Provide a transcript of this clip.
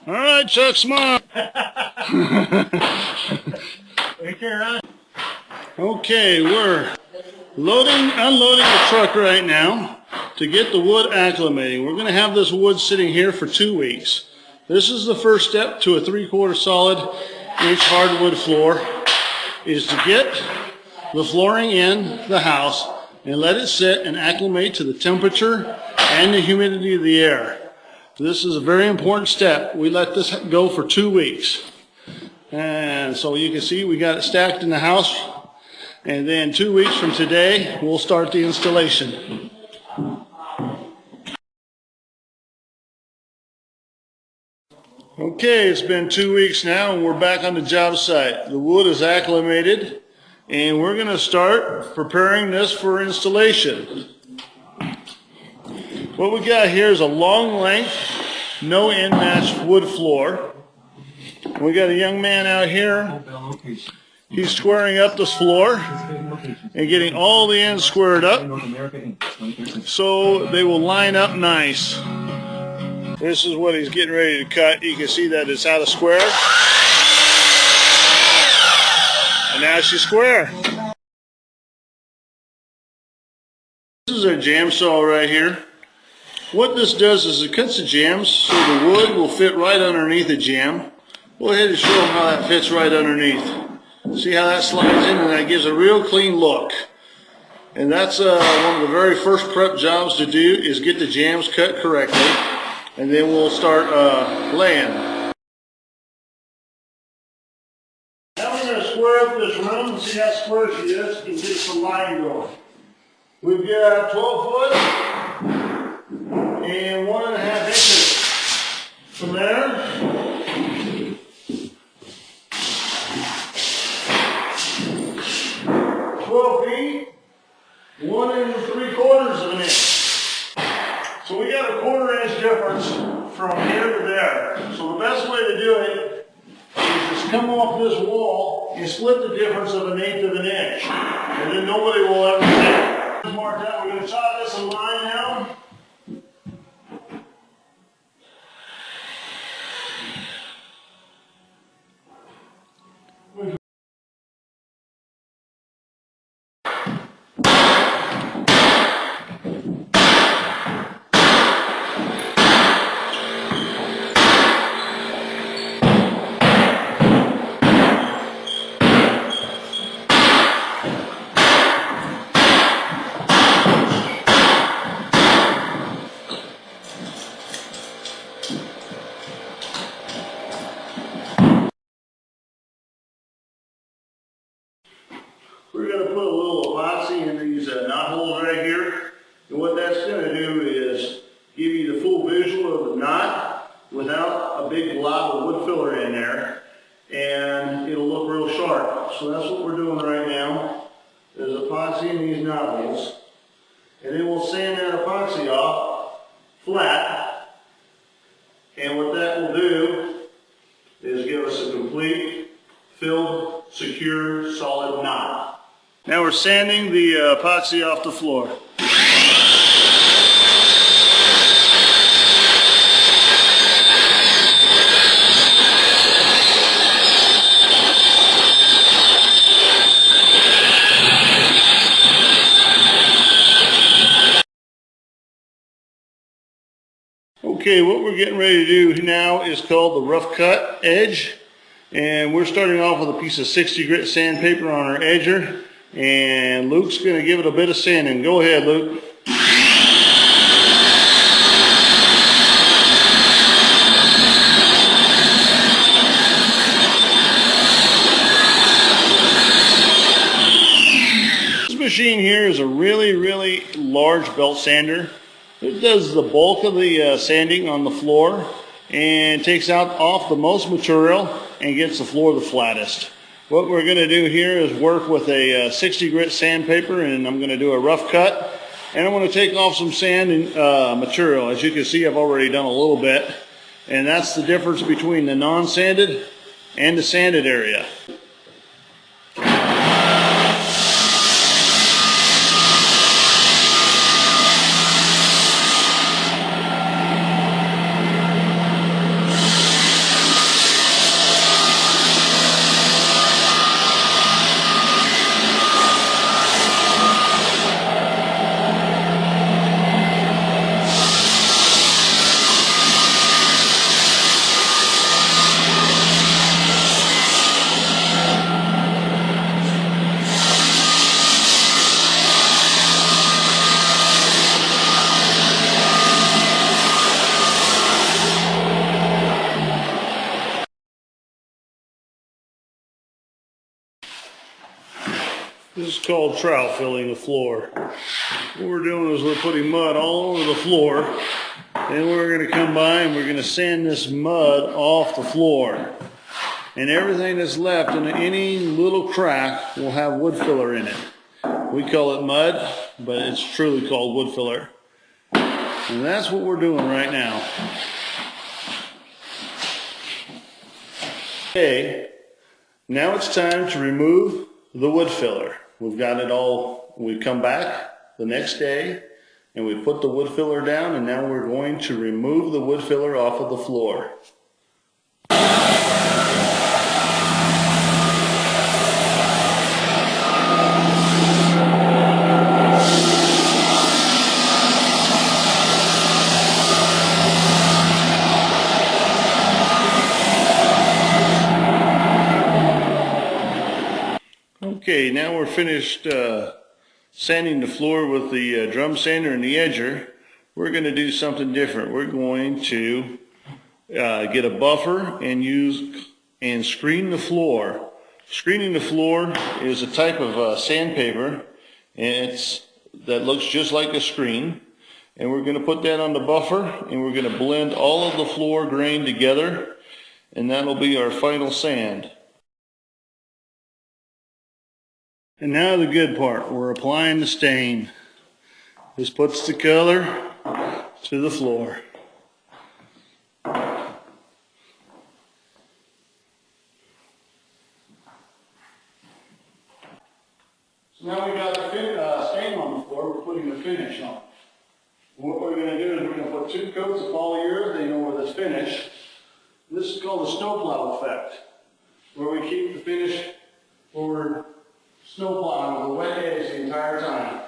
All right, Chuck, smile. Okay, we're unloading the truck right now to get the wood acclimating. We're going to have this wood sitting here for 2 weeks. This is the first step to a 3/4 solid inch hardwood floor, is to get the flooring in the house and let it sit and acclimate to the temperature and the humidity of the air. This is a very important step. We let this go for 2 weeks. And so you can see we got it stacked in the house. And then 2 weeks from today, we'll start the installation. Okay, it's been 2 weeks now and we're back on the job site. The wood is acclimated and we're going to start preparing this for installation. What we got here is a long length, no end match wood floor. We got a young man out here. He's squaring up this floor and getting all the ends squared up so they will line up nice. This is what he's getting ready to cut. You can see that it's out of square. And now she's square. This is our jam saw right here. What this does is it cuts the jams so the wood will fit right underneath the jam. Go ahead and show them how that fits right underneath. See how that slides in, and that gives a real clean look. And that's one of the very first prep jobs to do, is get the jams cut correctly, and then we'll start laying. Now we're going to square up this room and see how square she is and get some line going. We've got 12 foot and 1.5 inches. From there, 12 feet, 1 3/4 inch. So we got a 1/4 inch difference from here to there. So the best way to do it is just come off this wall and split the difference of 1/8 inch. And then nobody will ever see it. Mark that. We're going to chop this in line now. We're going to put a little epoxy in these knot holes right here. And what that's going to do is give you the full visual of the knot without a big blob of wood filler in there. And it'll look real sharp. So that's what we're doing right now. There's epoxy in these knot holes. And then we'll sand that epoxy off flat. And what that will do is give us a complete, filled, secure, solid knot. Now we're sanding the epoxy off the floor. Okay, what we're getting ready to do now is called the rough cut edge. And we're starting off with a piece of 60 grit sandpaper on our edger. And Luke's going to give it a bit of sanding. Go ahead, Luke. This machine here is a really large belt sander. It does the bulk of the sanding on the floor and takes out off the most material and gets the floor the flattest. What we're going to do here is work with a 60 grit sandpaper, and I'm going to do a rough cut, and I'm going to take off some sand and material. As you can see, I've already done a little bit, and that's the difference between the non-sanded and the sanded area. This is called trowel filling the floor. What we're doing is we're putting mud all over the floor, and we're going to come by and we're going to sand this mud off the floor. And everything that's left in any little crack will have wood filler in it. We call it mud, but it's truly called wood filler. And that's what we're doing right now. Okay, now it's time to remove the wood filler. We've got it all, we come back the next day and we put the wood filler down, and now we're going to remove the wood filler off of the floor. Okay, now we're finished sanding the floor with the drum sander and the edger. We're going to do something different. We're going to get a buffer and screen the floor. Screening the floor is a type of sandpaper, and that looks just like a screen. And we're going to put that on the buffer, and we're going to blend all of the floor grain together, and that'll be our final sand. And now the good part, we're applying the stain. This puts the color to the floor. So now we got the stain on the floor, we're putting the finish on. What we're going to do is we're going to put 2 coats of polyurethane over this finish. This is called the snowplow effect, where we keep the finish where we're snowplowing with a wet edge the entire time.